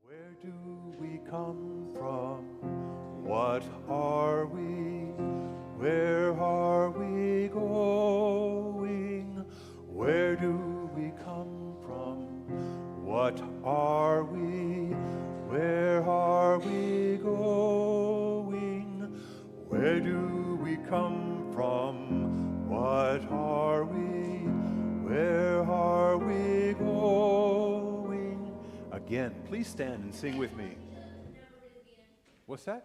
Where do we come from? What are we? Where are we going? Where do we come from? What are we? Where are we going? Where do we come from? What are we? Where are we going? Again, please stand and sing with me. What's that?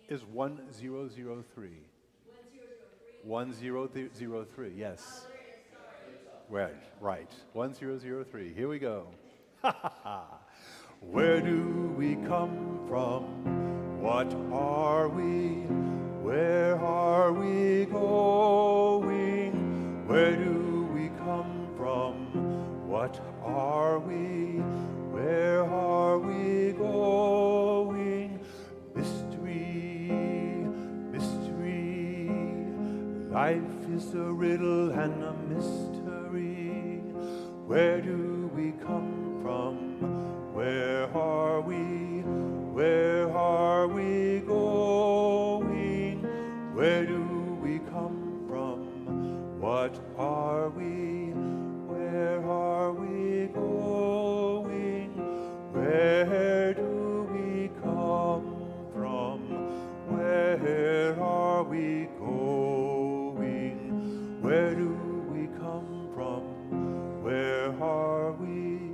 Is 1003. 1003, yes. Right. 1003. Here we go. Where do we come from? What are we? Where are we going? Where do we come from? What are we? Where are we going? Mystery, mystery. Life is a riddle and a mystery. Where do we come from? Where are we? Where are we going? Where do we come from? What are we? Where are we going? Where do we come from? Where are we going? Where do we come from? Where are we?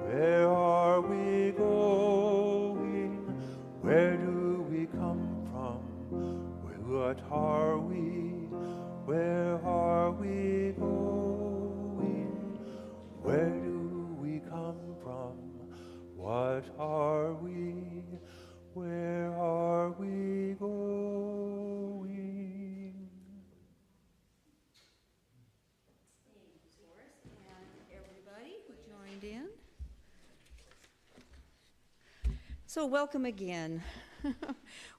Where are we going? Where do we come from? What are we? Where are we going? Where do we come from? What are we? Where are we going? Thanks, Horace, and everybody who joined in. So welcome again.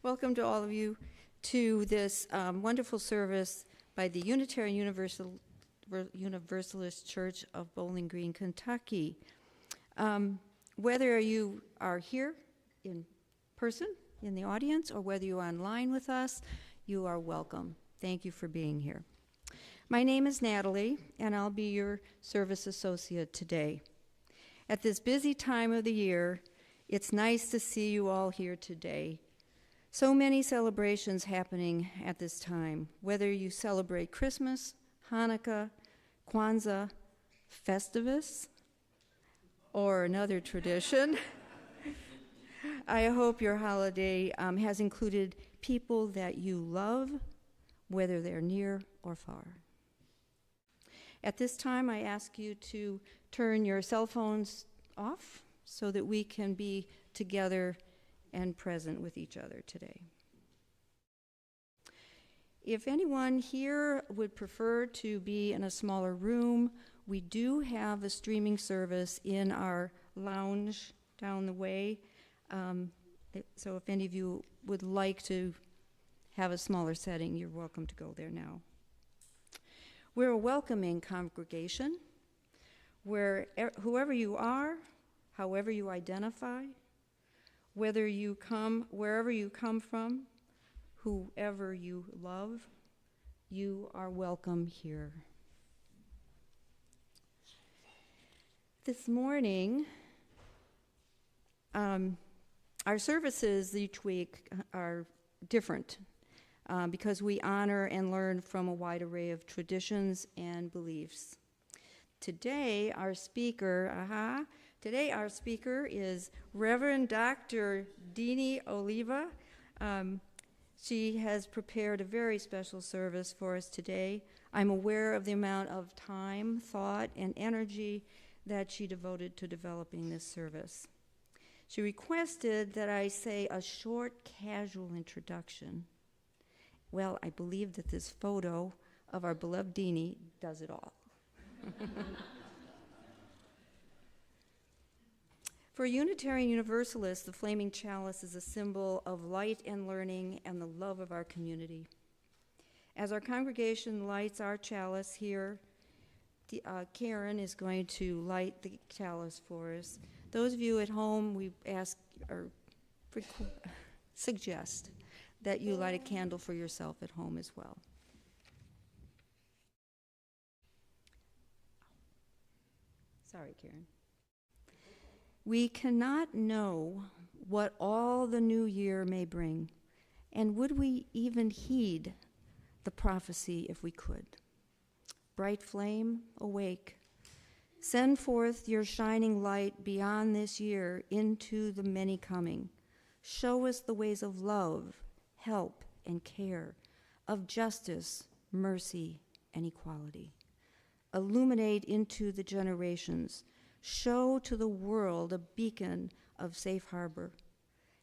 Welcome to all of you to this wonderful service by the Unitarian Universalist Church of Bowling Green, Kentucky. Whether you are here in person in the audience or whether you're online with us, you are welcome. Thank you for being here. My name is Natalie, and I'll be your service associate today. At this busy time of the year, it's nice to see you all here today. So many celebrations happening at this time, whether you celebrate Christmas, Hanukkah, Kwanzaa, Festivus, or another tradition. I hope your holiday has included people that you love, whether they're near or far. At this time, I ask you to turn your cell phones off so that we can be together and present with each other today. If anyone here would prefer to be in a smaller room, we do have a streaming service in our lounge down the way. So if any of you would like to have a smaller setting, you're welcome to go there now. We're a welcoming congregation where whoever you are, however you identify, wherever you come from, whoever you love, you are welcome here. This morning, our services each week are different because we honor and learn from a wide array of traditions and beliefs. Today, our speaker is Reverend Dr. Deane Oliva. She has prepared a very special service for us today. I'm aware of the amount of time, thought, and energy that she devoted to developing this service. She requested that I say a short, casual introduction. Well, I believe that this photo of our beloved Deane does it all. For Unitarian Universalists, the flaming chalice is a symbol of light and learning and the love of our community. As our congregation lights our chalice here, Karen is going to light the chalice for us. Those of you at home, we ask or suggest that you light a candle for yourself at home as well. Sorry, Karen. We cannot know what all the new year may bring, and would we even heed the prophecy if we could? Bright flame, awake. Send forth your shining light beyond this year into the many coming. Show us the ways of love, help, and care, of justice, mercy, and equality. Illuminate into the generations. Show to the world a beacon of safe harbor.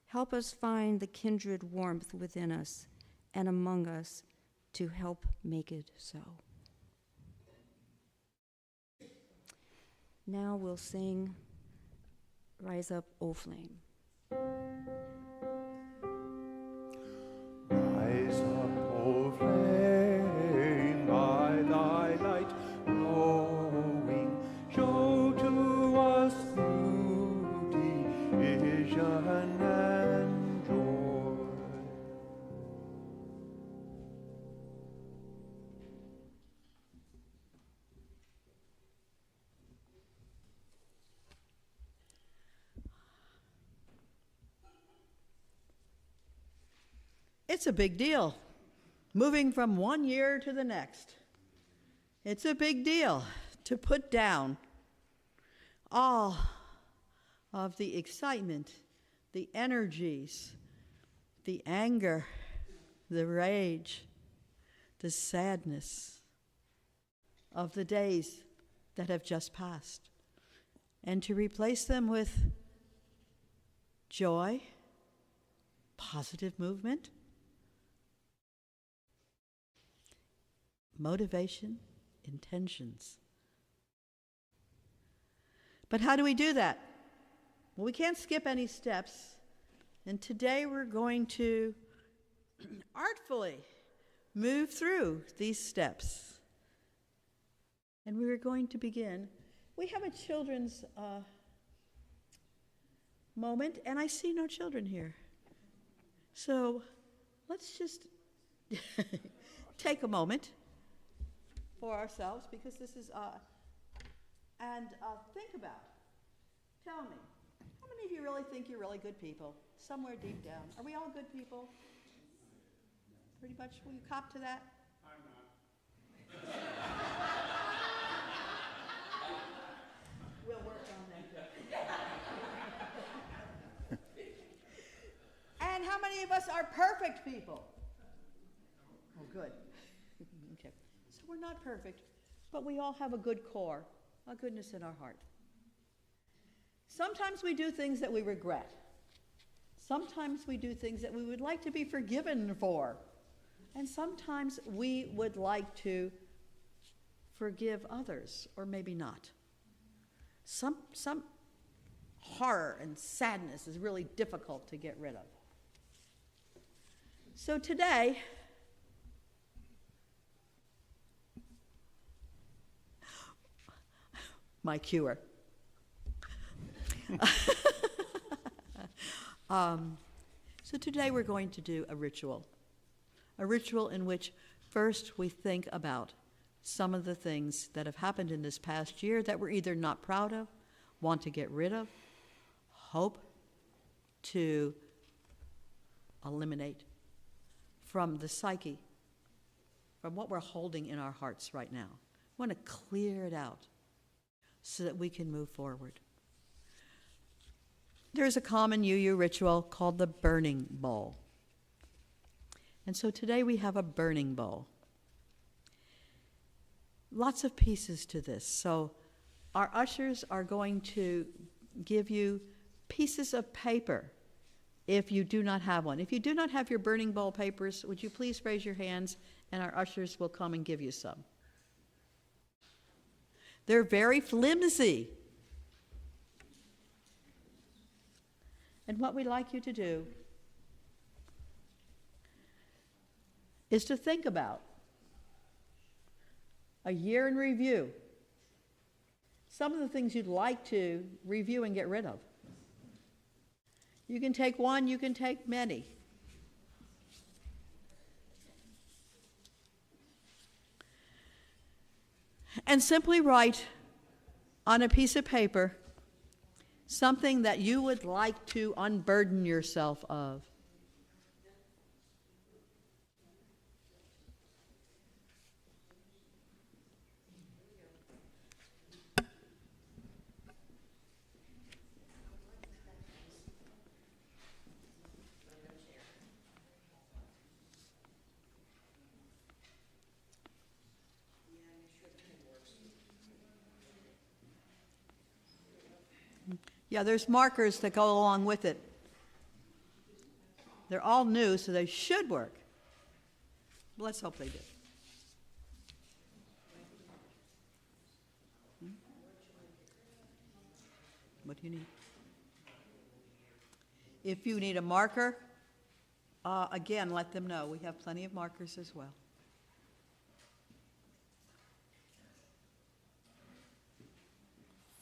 Help us find the kindred warmth within us and among us to help make it so. Now we'll sing Rise Up, O Flame. Rise up, O flame, by thy light glowing, show to us beauty, vision, and joy. It's a big deal, moving from one year to the next. It's a big deal to put down all of the excitement, the energies, the anger, the rage, the sadness of the days that have just passed, and to replace them with joy, positive movement, motivation, intentions. But how do we do that? Well, we can't skip any steps. And today we're going to artfully move through these steps. And we are going to begin. We have a children's moment, and I see no children here. So let's just take a moment for ourselves, because this is, and think about, tell me, how many of you really think you're really good people? Somewhere deep down. Are we all good people? Pretty much. Will you cop to that? I'm not. We'll work on that. And how many of us are perfect people? Oh, good. Okay. So we're not perfect, but we all have a good core, a goodness in our heart. Sometimes we do things that we regret. Sometimes we do things that we would like to be forgiven for. And sometimes we would like to forgive others, or maybe not. Some horror and sadness is really difficult to get rid of. So today, my cure. So today we're going to do a ritual in which first we think about some of the things that have happened in this past year that we're either not proud of, want to get rid of, hope to eliminate from the psyche, from what we're holding in our hearts right now. We want to clear it out so that we can move forward. There's a common UU ritual called the burning bowl. And so today we have a burning bowl. Lots of pieces to this. So our ushers are going to give you pieces of paper if you do not have one. If you do not have your burning bowl papers, would you please raise your hands, and our ushers will come and give you some. They're very flimsy. And what we'd like you to do is to think about a year in review. some of the things you'd like to review and get rid of. You can take one, you can take many. And simply write on a piece of paper something that you would like to unburden yourself of. Yeah, there's markers that go along with it. They're all new, so they should work. Let's hope they do. What do you need? If you need a marker, again, let them know. We have plenty of markers as well.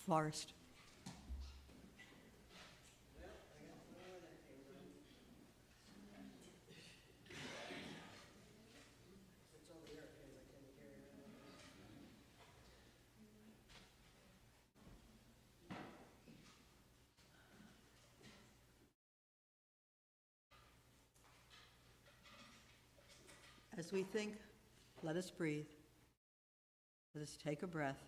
Forrest. As we think, let us breathe. Let us take a breath.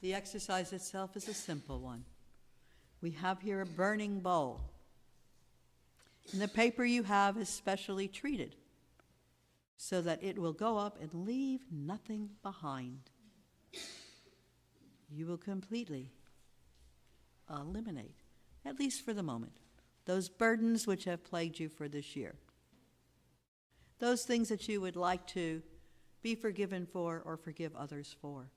The exercise itself is a simple one. We have here a burning bowl. And the paper you have is specially treated so that it will go up and leave nothing behind. You will completely eliminate, at least for the moment, those burdens which have plagued you for this year. Those things that you would like to be forgiven for or forgive others for.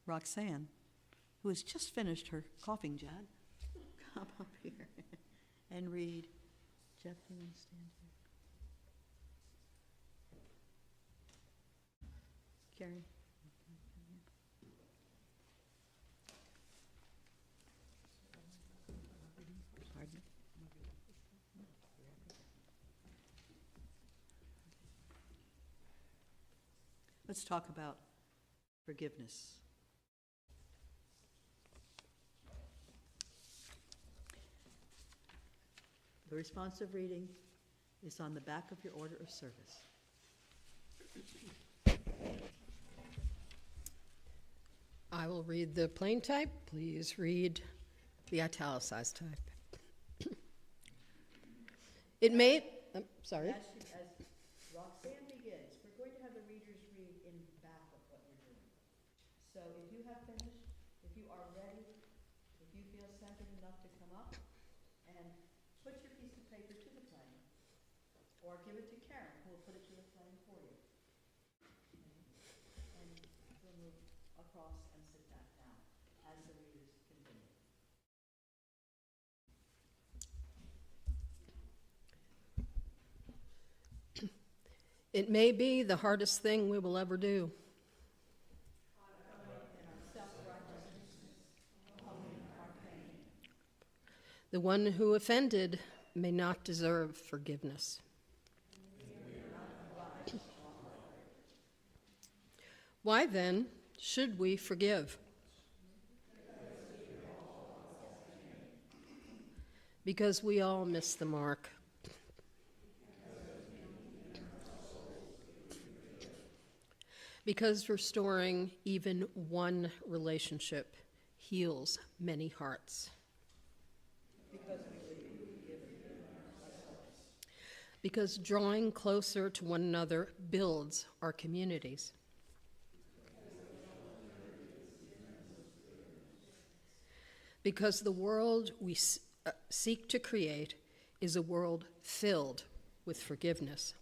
Roxanne, who has just finished her coughing jab, come up here and read. Jeff, you want to stand here? Carrie. Pardon? Let's talk about forgiveness. The responsive reading is on the back of your order of service. I will read the plain type. Please read the italicized type. It may, sorry. As Roxanne begins, we're going to have the readers read in back of what we're doing. So if you have finished, if you are ready, if you feel centered enough to come up and put your piece of paper to the flame, or give it to Karen, who will put it to the flame for you. And we'll move across and sit back down as the readers continue. It may be the hardest thing we will ever do. The one who offended may not deserve forgiveness. Why then should we forgive? Because we all miss the mark. Because restoring even one relationship heals many hearts. Because drawing closer to one another builds our communities. because the world we seek to create is a world filled with forgiveness.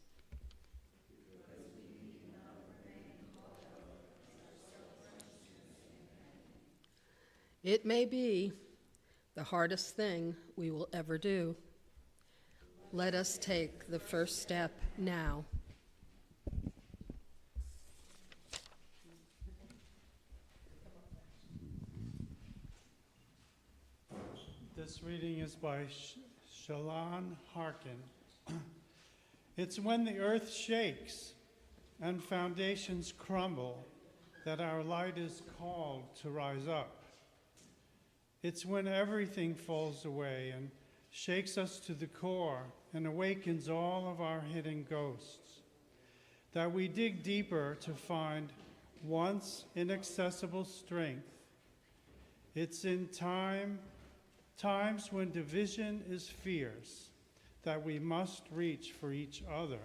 It may be the hardest thing we will ever do. Let us take the first step now. This reading is by Shalon Harkin. It's when the earth shakes and foundations crumble that our light is called to rise up. It's when everything falls away and shakes us to the core and awakens all of our hidden ghosts, that we dig deeper to find once inaccessible strength. It's in times when division is fierce that we must reach for each other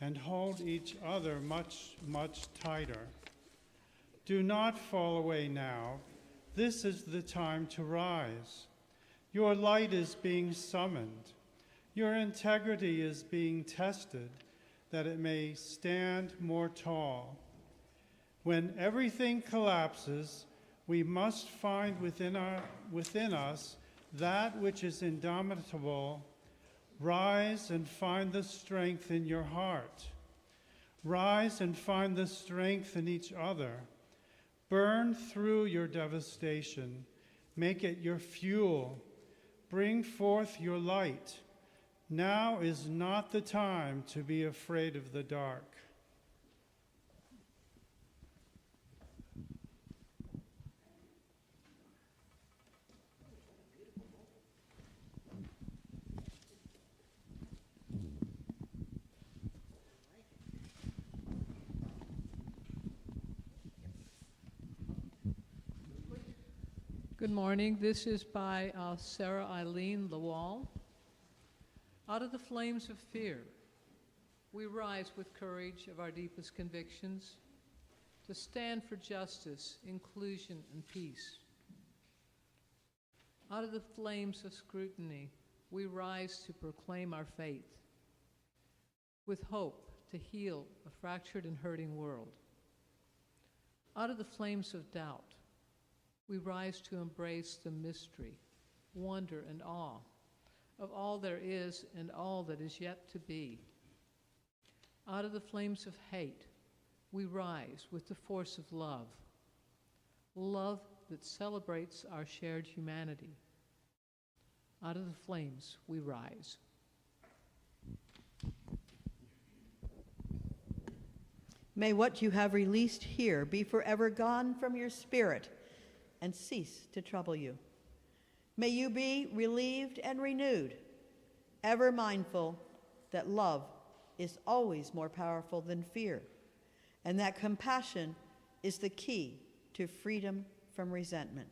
and hold each other much, much tighter. Do not fall away now. This is the time to rise. Your light is being summoned. Your integrity is being tested, that it may stand more tall. When everything collapses, we must find within us that which is indomitable. Rise and find the strength in your heart. Rise and find the strength in each other. Burn through your devastation. Make it your fuel. Bring forth your light. Now is not the time to be afraid of the dark. Good morning. This is by Sarah Eileen Lawal. Out of the flames of fear, we rise with courage of our deepest convictions to stand for justice, inclusion, and peace. Out of the flames of scrutiny, we rise to proclaim our faith with hope to heal a fractured and hurting world. Out of the flames of doubt, we rise to embrace the mystery, wonder, and awe of all there is and all that is yet to be. Out of the flames of hate, we rise with the force of love, love that celebrates our shared humanity. Out of the flames, we rise. May what you have released here be forever gone from your spirit and cease to trouble you. May you be relieved and renewed, ever mindful that love is always more powerful than fear, and that compassion is the key to freedom from resentment.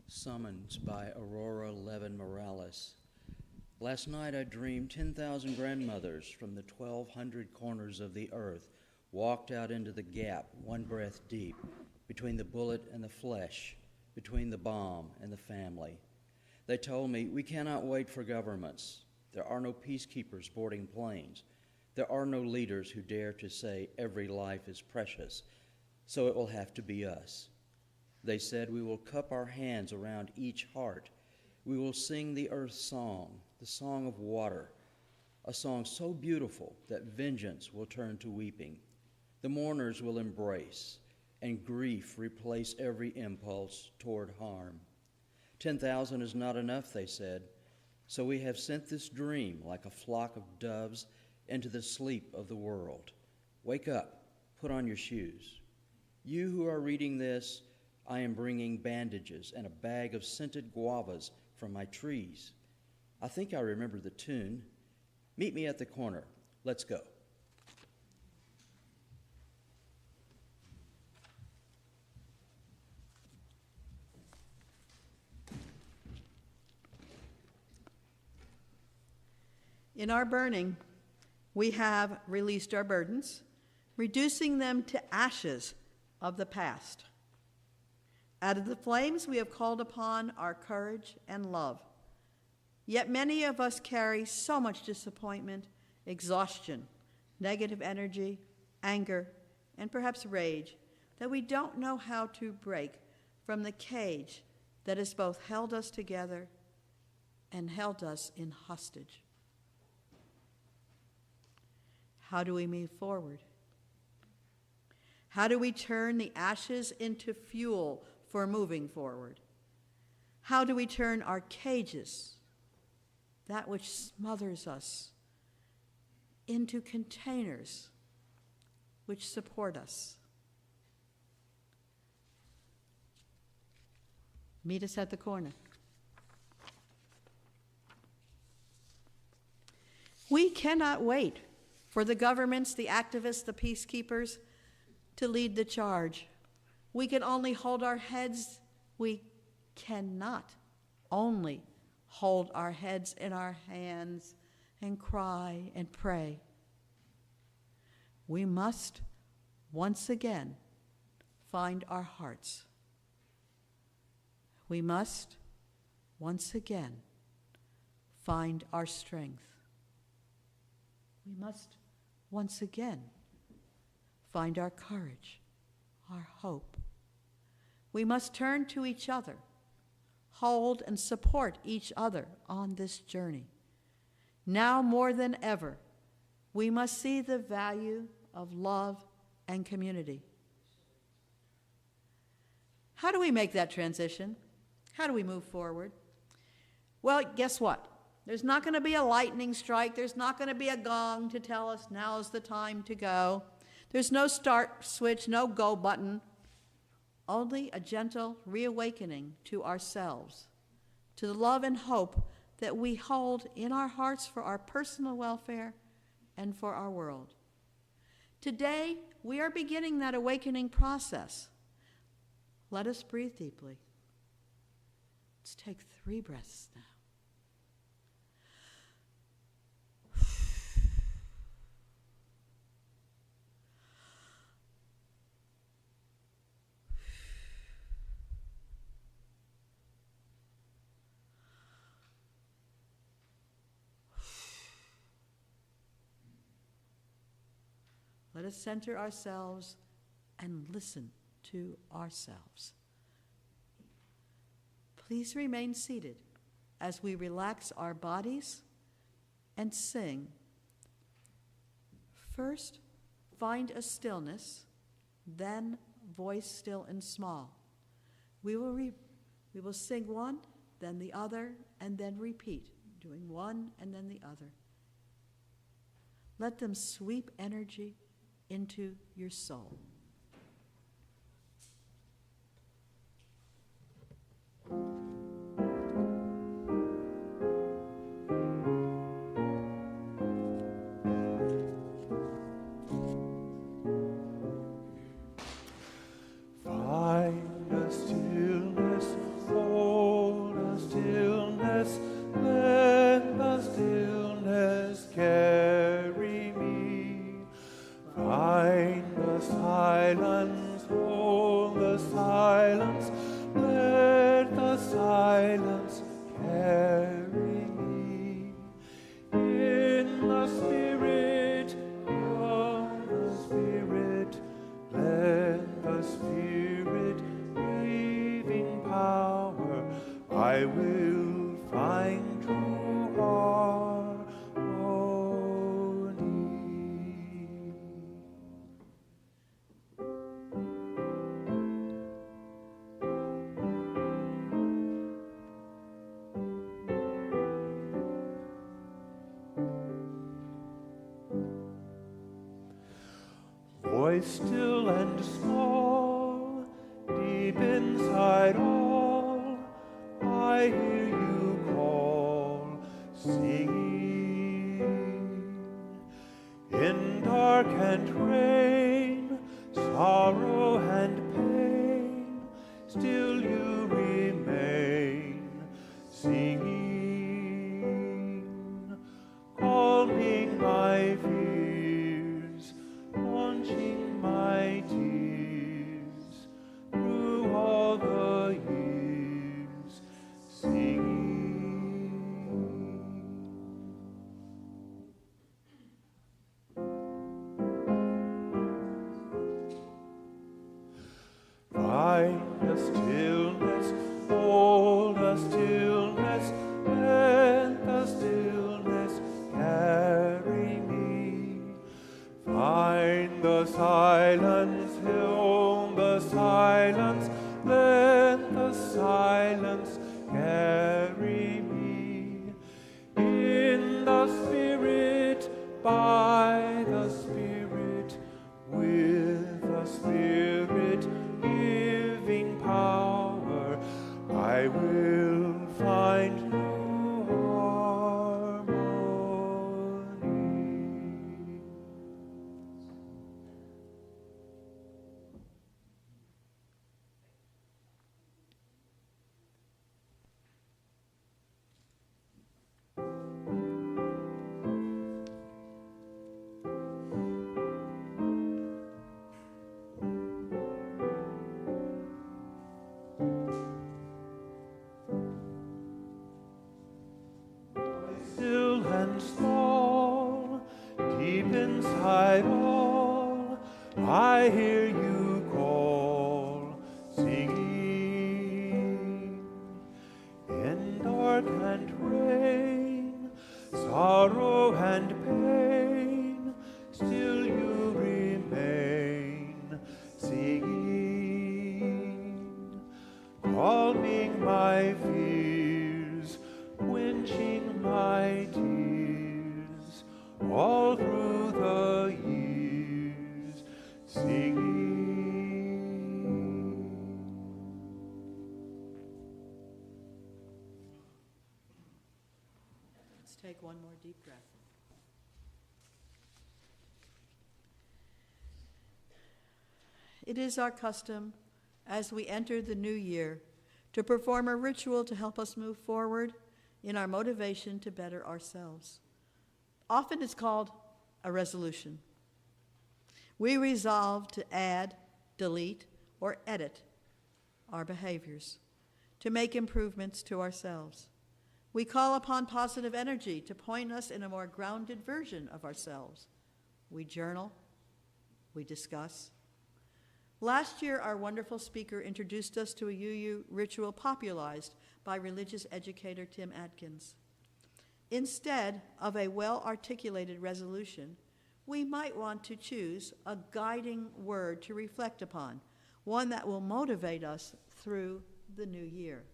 Summons by Aurora Levin Morales. Last night I dreamed 10,000 grandmothers from the 1,200 corners of the earth walked out into the gap, one breath deep, between the bullet and the flesh, between the bomb and the family. They told me, we cannot wait for governments. There are no peacekeepers boarding planes. There are no leaders who dare to say every life is precious, so it will have to be us. They said, we will cup our hands around each heart. We will sing the earth's song, the song of water, a song so beautiful that vengeance will turn to weeping. The mourners will embrace, and grief replace every impulse toward harm. 10,000 is not enough, they said, so we have sent this dream like a flock of doves into the sleep of the world. Wake up, put on your shoes. You who are reading this, I am bringing bandages and a bag of scented guavas from my trees. I think I remember the tune. Meet me at the corner. Let's go. In our burning, we have released our burdens, reducing them to ashes of the past. Out of the flames we have called upon our courage and love. Yet many of us carry so much disappointment, exhaustion, negative energy, anger, and perhaps rage that we don't know how to break from the cage that has both held us together and held us in hostage. How do we move forward? How do we turn the ashes into fuel for moving forward? How do we turn our cages, that which smothers us, into containers which support us? Meet us at the corner. We cannot wait for the governments, the activists, the peacekeepers to lead the charge. We can only hold our heads. We cannot only hold our heads in our hands and cry and pray. We must once again find our hearts. We must once again find our strength. We must once again find our courage, our hope. We must turn to each other, hold and support each other on this journey. Now more than ever, we must see the value of love and community. How do we make that transition? How do we move forward? Well, guess what? There's not going to be a lightning strike. There's not going to be a gong to tell us now's the time to go. There's no start switch, no go button. Only a gentle reawakening to ourselves, to the love and hope that we hold in our hearts for our personal welfare and for our world. Today, we are beginning that awakening process. Let us breathe deeply. Let's take 3 breaths now. Let us center ourselves and listen to ourselves. Please remain seated as we relax our bodies and sing. First, find a stillness, then voice still and small. We will sing one, then the other, and then repeat, doing one and then the other. Let them sweep energy into your soul. Find a stillness, hold a stillness, let the stillness carry me. Find the silence, hold the silence, let the silence carry me. In the spirit of the Spirit, let the Spirit breathing power, I will find true harmony. Voice still and small, deep inside all, I hear you call, singing. In dark and rain, sorrow and pain, still you remain, singing, calming my fears, launching my tears through all the let the silence carry me in the Spirit, by the Spirit, with the Spirit giving power, I will find new harmony. Still and small, deep inside all, I hear you call, singing. In dark and rain, sorrow and pain, still you remain, singing, calming my fears, quenching my tears, all through the years, singing. Let's take one more deep breath. It is our custom, as we enter the new year, to perform a ritual to help us move forward in our motivation to better ourselves. Often it's called a resolution. We resolve to add, delete, or edit our behaviors, to make improvements to ourselves. We call upon positive energy to point us in a more grounded version of ourselves. We journal, we discuss. Last year, our wonderful speaker introduced us to a UU ritual popularized by religious educator Tim Atkins. Instead of a well-articulated resolution, we might want to choose a guiding word to reflect upon, one that will motivate us through the new year.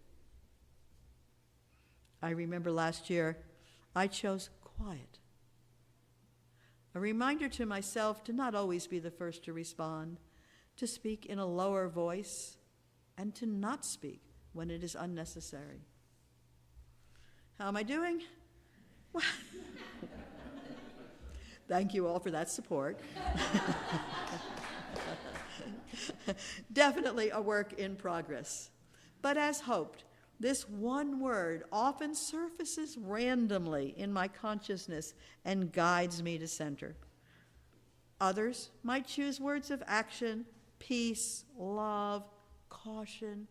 I remember last year, I chose quiet. A reminder to myself to not always be the first to respond, to speak in a lower voice, and to not speak when it is unnecessary. How am I doing? Well, thank you all for that support. Definitely a work in progress. But as hoped, this one word often surfaces randomly in my consciousness and guides me to center. Others might choose words of action, peace, love, caution.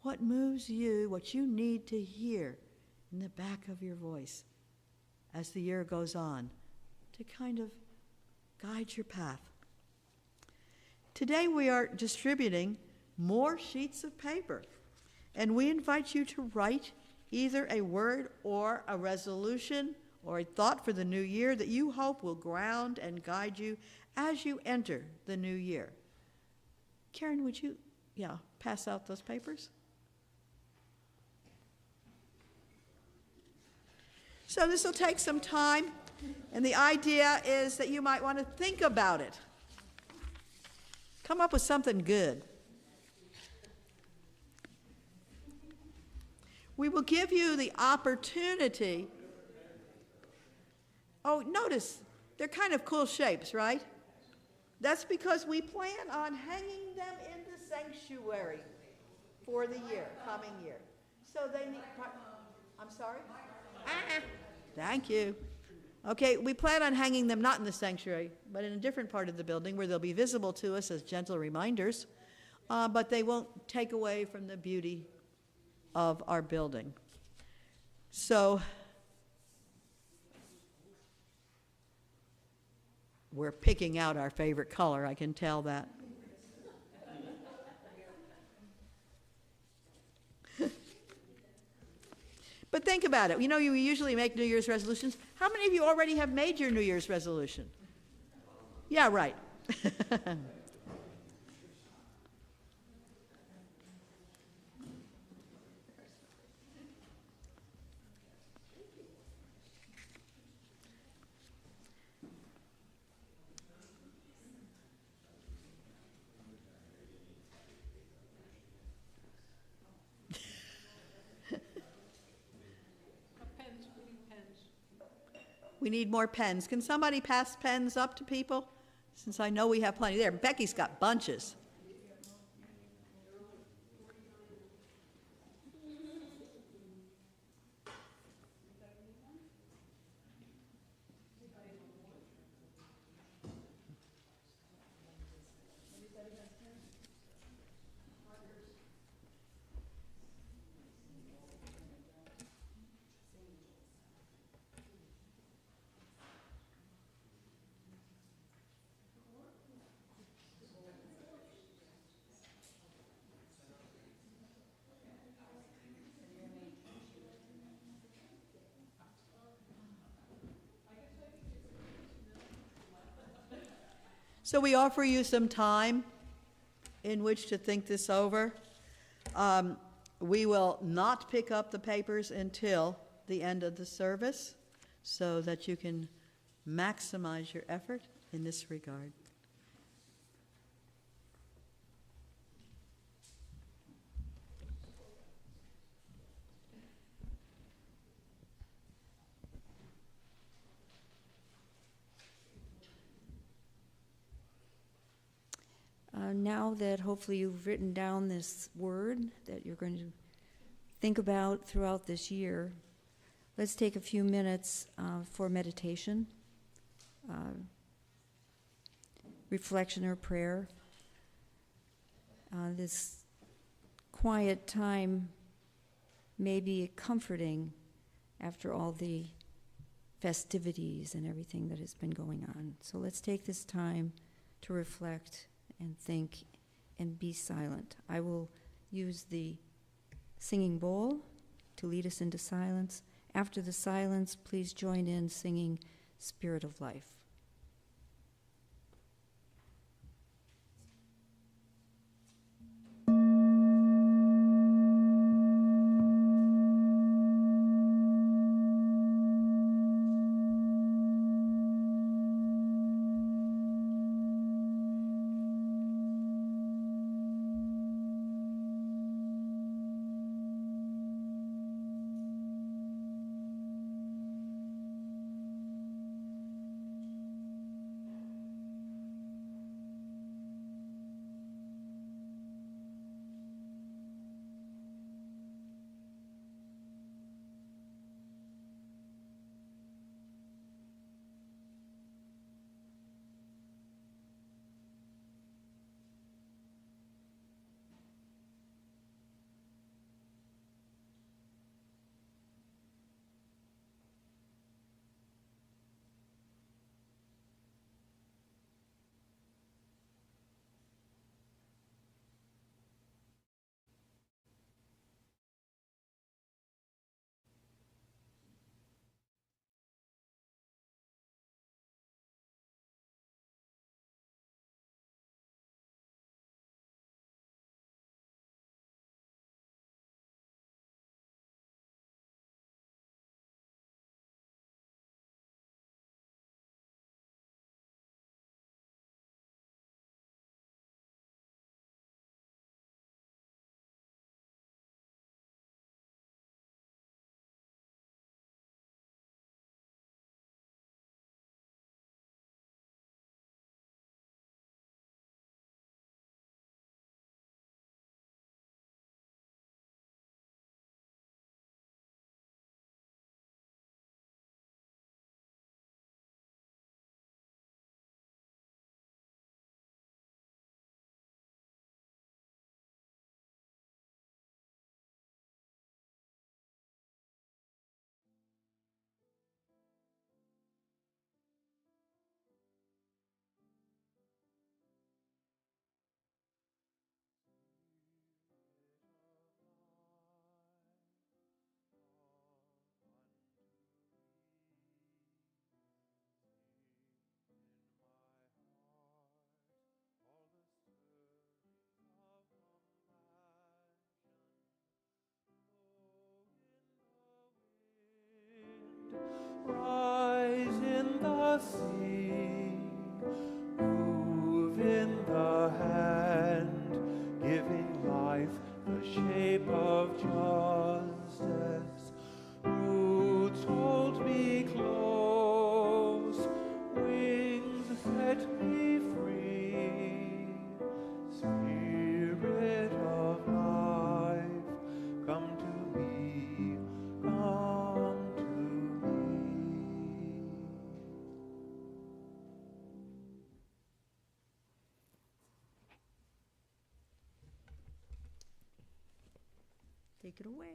What moves you, what you need to hear in the back of your voice as the year goes on to kind of guide your path. Today we are distributing more sheets of paper, and we invite you to write either a word or a resolution or a thought for the new year that you hope will ground and guide you as you enter the new year. Karen, would you, pass out those papers? So this will take some time, and the idea is that you might want to think about it. Come up with something good. We will give you the opportunity. Oh, notice, they're kind of cool shapes, right? That's because we plan on hanging them in the sanctuary for the year, coming year. So they need, I'm sorry? Thank you. Okay, we plan on hanging them not in the sanctuary, but in a different part of the building where they'll be visible to us as gentle reminders, but they won't take away from the beauty of our building. So we're picking out our favorite color, I can tell that. But think about it. You know, you usually make New Year's resolutions. How many of you already have made your New Year's resolution? Yeah, right. We need more pens. Can somebody pass pens up to people? Since I know we have plenty there. Becky's got bunches. So we offer you some time in which to think this over. We will not pick up the papers until the end of the service so that you can maximize your effort in this regard. Now that hopefully you've written down this word that you're going to think about throughout this year, let's take a few minutes for meditation, reflection or prayer. This quiet time may be comforting after all the festivities and everything that has been going on. So let's take this time to reflect and think and be silent. I will use the singing bowl to lead us into silence. After the silence, please join in singing Spirit of Life. Rise in the sea, move in the hand, giving life the shape of justice. Roots hold me close. take it away.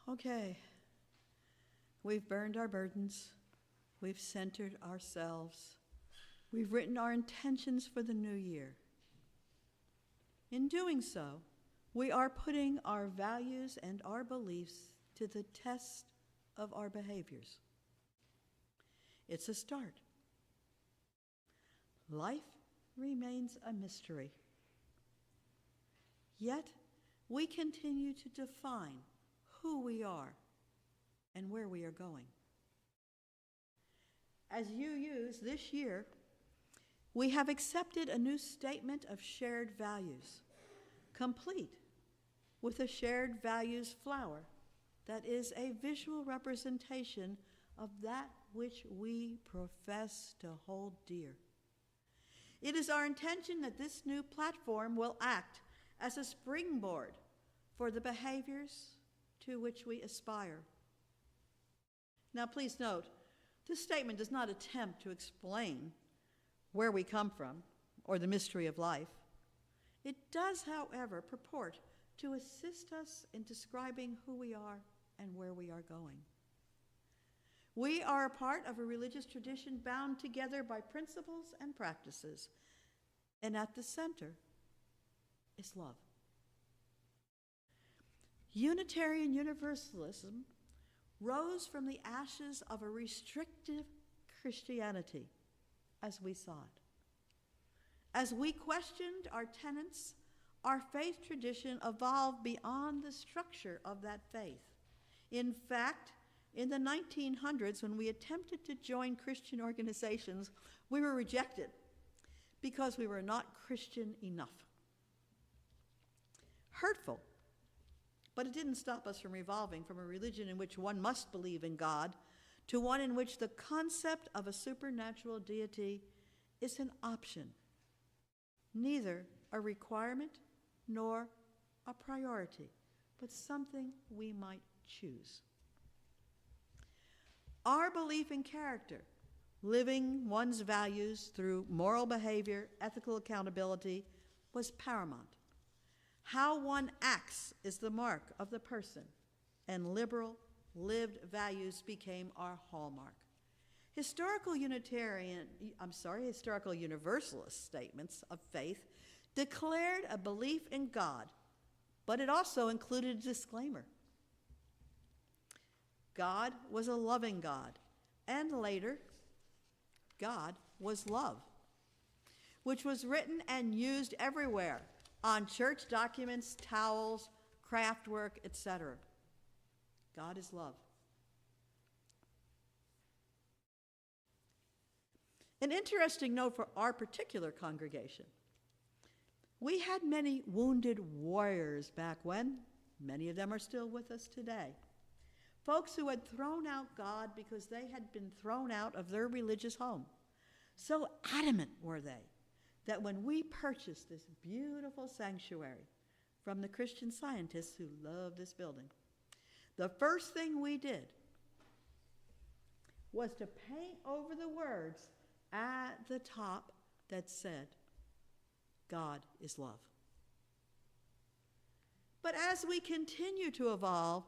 Okay. We've burned our burdens. We've centered ourselves. We've written our intentions for the new year. In doing so, we are putting our values and our beliefs to the test of our behaviors. It's a start. Life remains a mystery. Yet, we continue to define who we are and where we are going. As you use this year, we have accepted a new statement of shared values, complete with a shared values flower that is a visual representation of that which we profess to hold dear. It is our intention that this new platform will act as a springboard for the behaviors to which we aspire. Now, please note, this statement does not attempt to explain where we come from or the mystery of life. It does, however, purport to assist us in describing who we are and where we are going. We are a part of a religious tradition bound together by principles and practices, and at the center is love. Unitarian Universalism rose from the ashes of a restrictive Christianity as we saw it. As we questioned our tenets, our faith tradition evolved beyond the structure of that faith. In fact, in the 1900s, when we attempted to join Christian organizations, we were rejected because we were not Christian enough. Hurtful, but it didn't stop us from evolving from a religion in which one must believe in God to one in which the concept of a supernatural deity is an option, neither a requirement nor a priority, but something we might choose. Our belief in character, living one's values through moral behavior, ethical accountability, was paramount. How one acts is the mark of the person, and liberal, lived values became our hallmark. Historical Universalist statements of faith declared a belief in God, but it also included a disclaimer. God was a loving God, and later, God was love, which was written and used everywhere on church documents, towels, craft work, etc. God is love. An interesting note for our particular congregation. We had many wounded warriors back when. Many of them are still with us today. Folks who had thrown out God because they had been thrown out of their religious home. So adamant were they that when we purchased this beautiful sanctuary from the Christian Scientists who love this building, the first thing we did was to paint over the words at the top that said, God is love. But as we continue to evolve,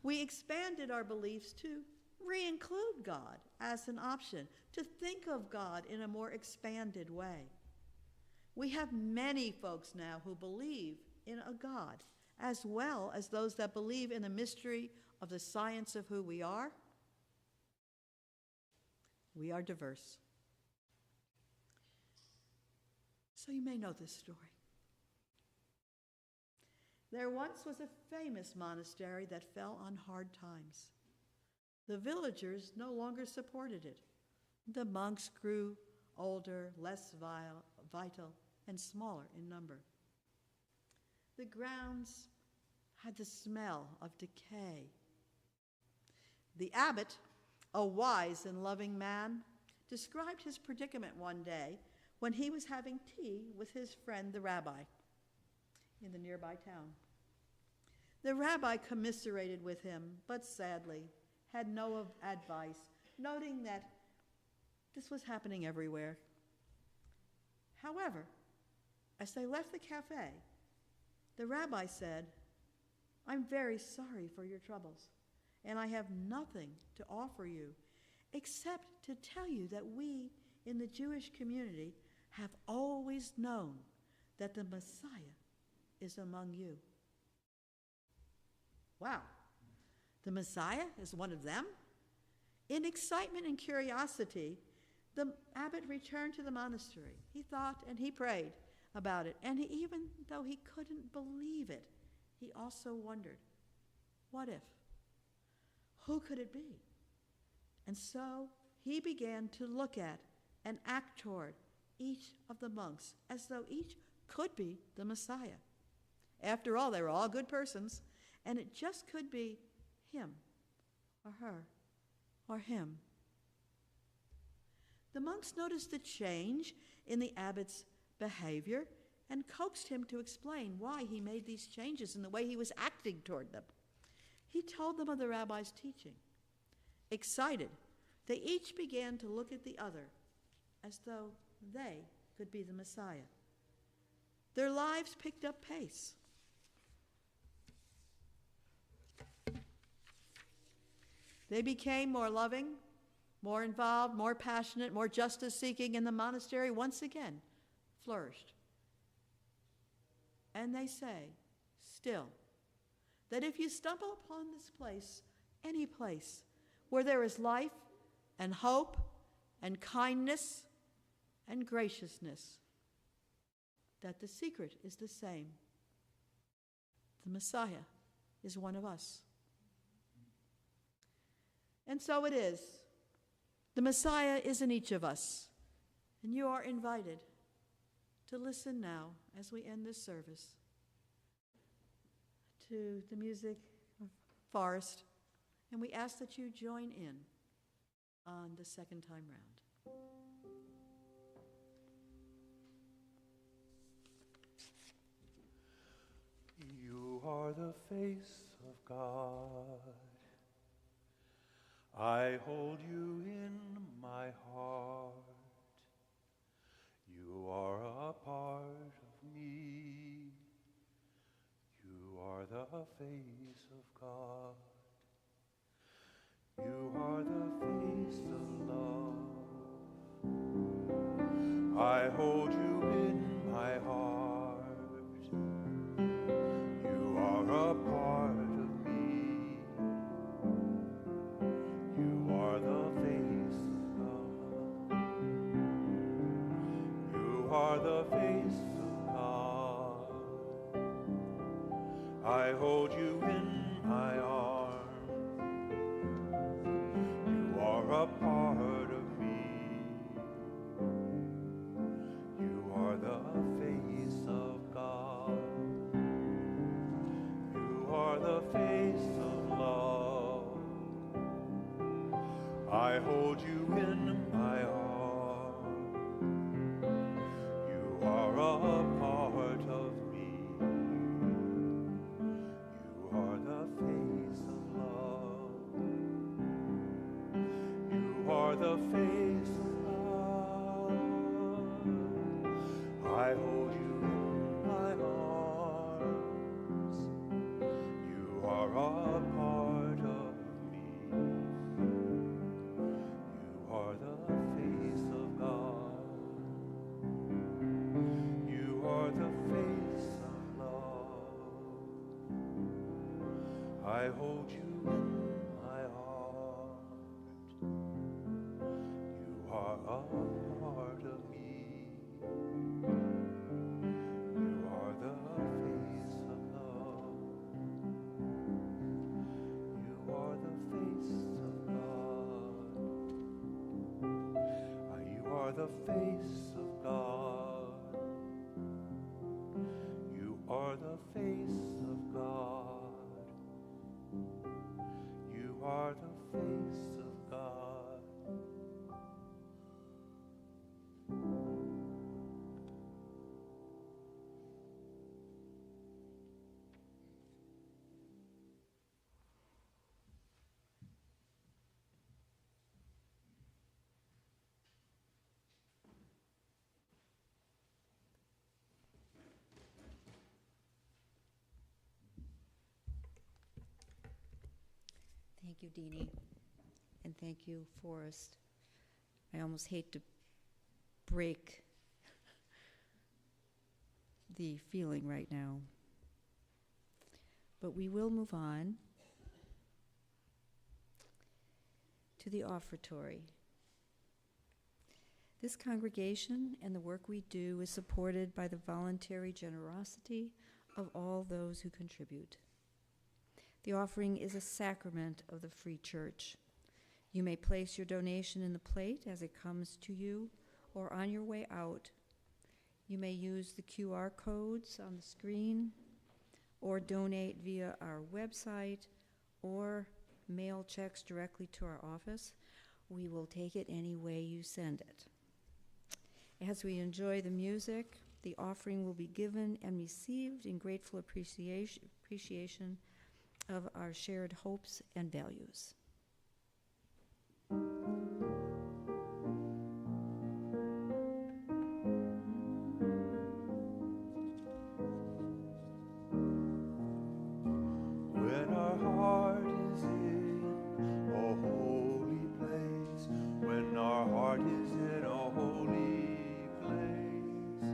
we expanded our beliefs to re-include God as an option, to think of God in a more expanded way. We have many folks now who believe in a God, as well as those that believe in the mystery of the science of who we are. We are diverse. So you may know this story. There once was a famous monastery that fell on hard times. The villagers no longer supported it. The monks grew older, less vital, and smaller in number. The grounds had the smell of decay. The abbot, a wise and loving man, described his predicament one day when he was having tea with his friend the rabbi in the nearby town. The rabbi commiserated with him, but sadly had no advice, noting that this was happening everywhere. However, as they left the cafe, the rabbi said, "I'm very sorry for your troubles, and I have nothing to offer you except to tell you that we in the Jewish community have always known that the Messiah is among you." Wow, the Messiah is one of them? In excitement and curiosity, the abbot returned to the monastery. He thought and he prayed about it, and even though he couldn't believe it, he also wondered, what if? Who could it be? And so he began to look at and act toward each of the monks as though each could be the Messiah. After all, they were all good persons, and it just could be him or her or him. The monks noticed the change in the abbot's behavior and coaxed him to explain why he made these changes in the way he was acting toward them. He told them of the rabbi's teaching. Excited, they each began to look at the other as though they could be the Messiah. Their lives picked up pace. They became more loving, more involved, more passionate, more justice-seeking, and the monastery once again flourished. And they say, still, that if you stumble upon this place, any place, where there is life and hope and kindness and graciousness, that the secret is the same. The Messiah is one of us. And so it is. The Messiah is in each of us. And you are invited to listen now as we end this service to the music of Forest. And we ask that you join in on the second time round. You are the face of God. I hold you in my heart. You are a part of me. You are the face of God. You are the face of love. I hold you in my heart. You are a part of me. You are the face of God. You are the face of God. I hold you in my arms. You are a part of me. You are the face of God. You are the face of love. I hold you in my arms. You are a part of me. You are the face of love. You are the face of love. I hold you in my arms. You are a part of me. You are the face of God. You are the face of love. I hold you in my heart. You are a part of me. You are the face of love. You are the face of God. You are the face of God. You are the face of God. You are the face of God. Thank you, Deane. And thank you, Forrest. I almost hate to break the feeling right now. But we will move on to the offertory. This congregation and the work we do is supported by the voluntary generosity of all those who contribute. The offering is a sacrament of the Free Church. You may place your donation in the plate as it comes to you or on your way out. You may use the QR codes on the screen or donate via our website or mail checks directly to our office. We will take it any way you send it. As we enjoy the music, the offering will be given and received in grateful appreciation of our shared hopes and values. When our heart is in a holy place, when our heart is in a holy place,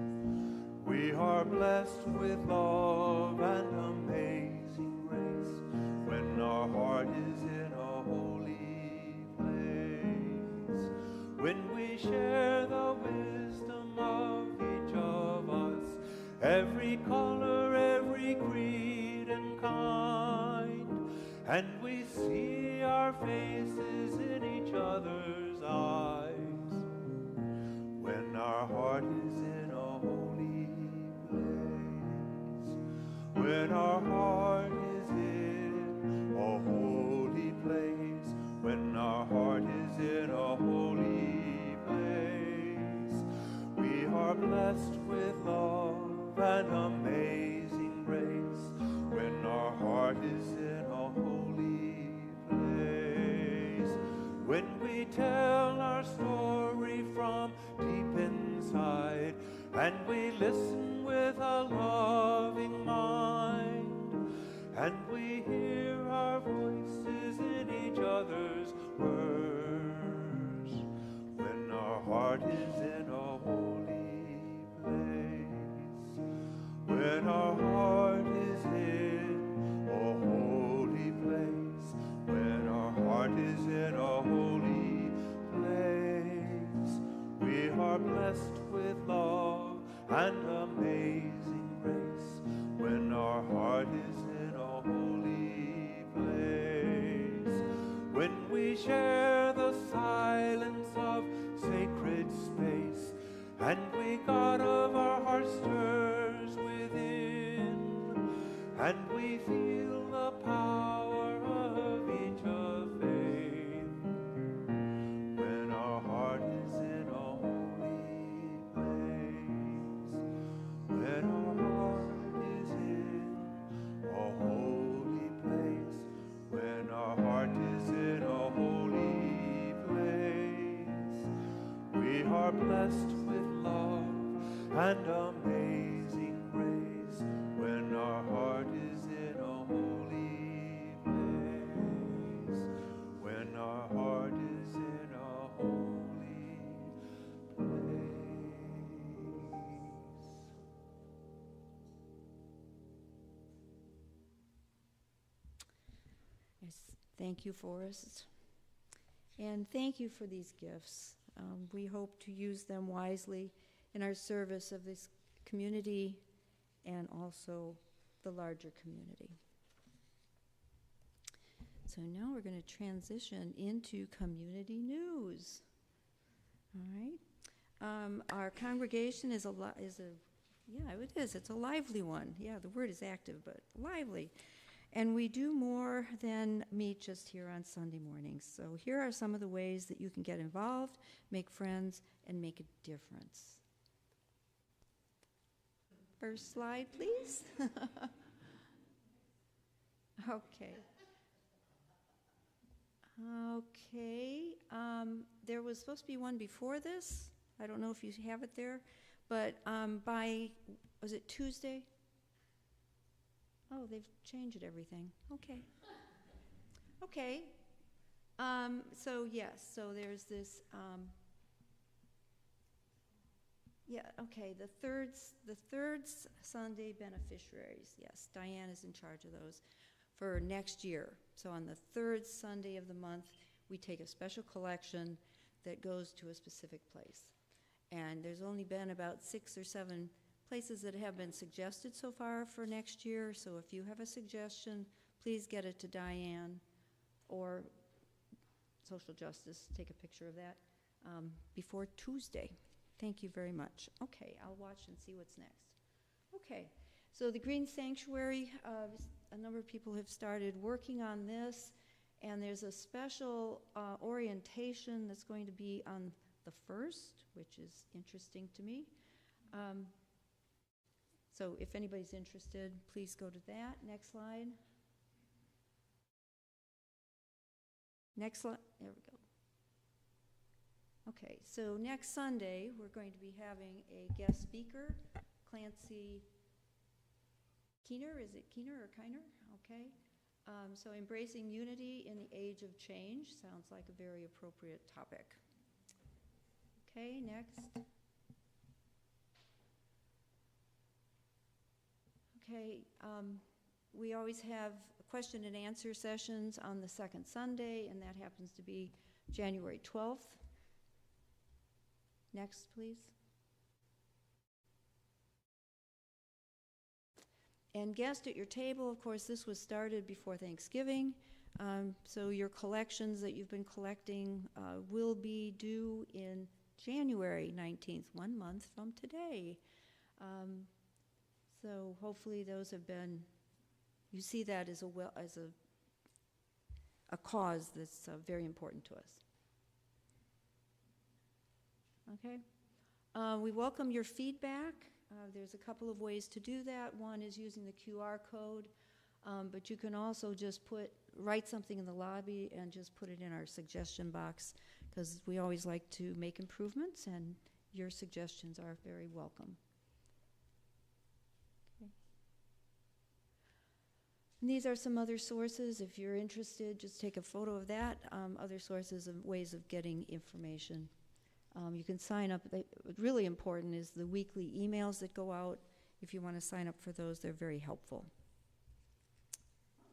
we are blessed with love and amazing grace. When our heart is in a holy place, when we share the wisdom of each of us, every color, every creed and kind, and we see our faces in each other's eyes. When our heart is in a holy place, when our heart is in a holy place, when our heart is in a holy place, we are blessed with love and amazing grace. When our heart is in a holy place, when we tell our story from deep inside, and we listen with a loving mind, and we hear our voices in each other's words. When our heart is in a holy place, when our heart is in a holy place, when our heart is in a holy place, we are blessed with love and amazing grace. When our heart is in a holy place, when we share the silence of sacred space, and we God of our heart stirs within, and we feel the power of each of faith. When our heart is in a holy place, when our heart is in a holy place, when our heart is in a holy place, we are blessed with love and amazing grace. When our heart is in a holy place, when our heart is in a holy place. Yes, thank you, Forrest. And thank you for these gifts. We hope to use them wisely in our service of this community and also the larger community. So now we're going to transition into community news. All right. Our congregation is it's a lively one. Yeah, the word is active, but lively. And we do more than meet just here on Sunday mornings. So here are some of the ways that you can get involved, make friends, and make a difference. First slide, please. Okay. There was supposed to be one before this. I don't know if you have it there, but was it Tuesday? Oh, they've changed everything. Okay. So yes, so there's this, the third Sunday beneficiaries, yes, Diane is in charge of those for next year. So on the third Sunday of the month, we take a special collection that goes to a specific place. And there's only been about 6 or 7 places that have been suggested so far for next year. So if you have a suggestion, please get it to Diane or Social Justice. Take a picture of that before Tuesday. Thank you very much. Okay, I'll watch and see what's next. Okay, so the Green Sanctuary, a number of people have started working on this, and there's a special orientation that's going to be on the 1st, which is interesting to me. So if anybody's interested, please go to that. Next slide. Next slide. There we go. Okay, so next Sunday, we're going to be having a guest speaker, Clancy Keener. Is it Keener or Kiner? Okay. So embracing unity in the age of change sounds like a very appropriate topic. Okay, next. Okay, we always have question and answer sessions on the second Sunday, and that happens to be January 12th. Next, please. And guest at your table, of course, this was started before Thanksgiving, so your collections that you've been collecting will be due in January 19th, 1 month from today. So hopefully those have been, you see that as a cause that's very important to us. Okay. We welcome your feedback. There's a couple of ways to do that. One is using the QR code, but you can also just write something in the lobby and just put it in our suggestion box, because we always like to make improvements, and your suggestions are very welcome. Okay. And these are some other sources. If you're interested, just take a photo of that. Other sources and ways of getting information. You can sign up. What's really important is the weekly emails that go out. If you want to sign up for those, they're very helpful.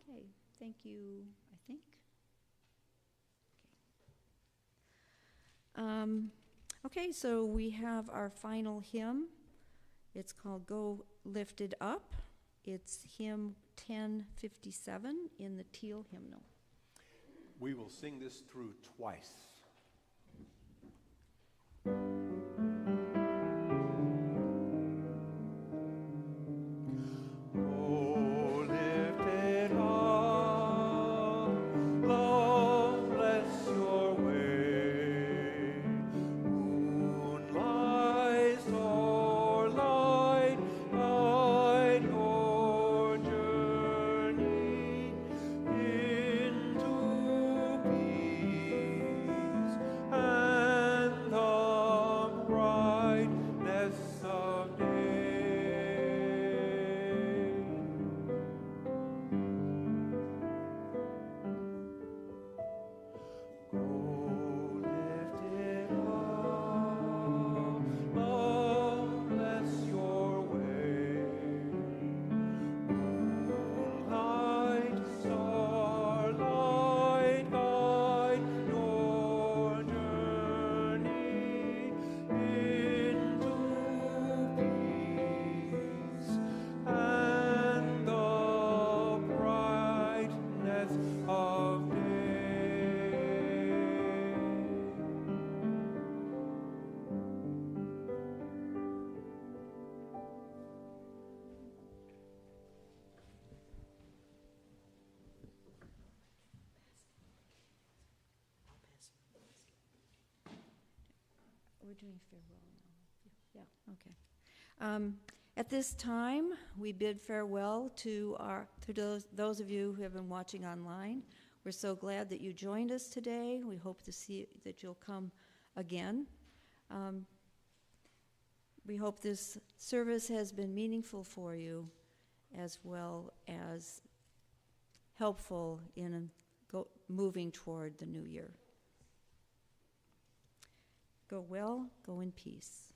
Okay, thank you, I think. Okay, so we have our final hymn. It's called Go Lifted Up. It's hymn 1057 in the Teal hymnal. We will sing this through twice. We're doing farewell now. Yeah, okay. At this time, we bid farewell to those of you who have been watching online. We're so glad that you joined us today. We hope to see that you'll come again. We hope this service has been meaningful for you, as well as helpful in moving toward the new year. Go well, go in peace.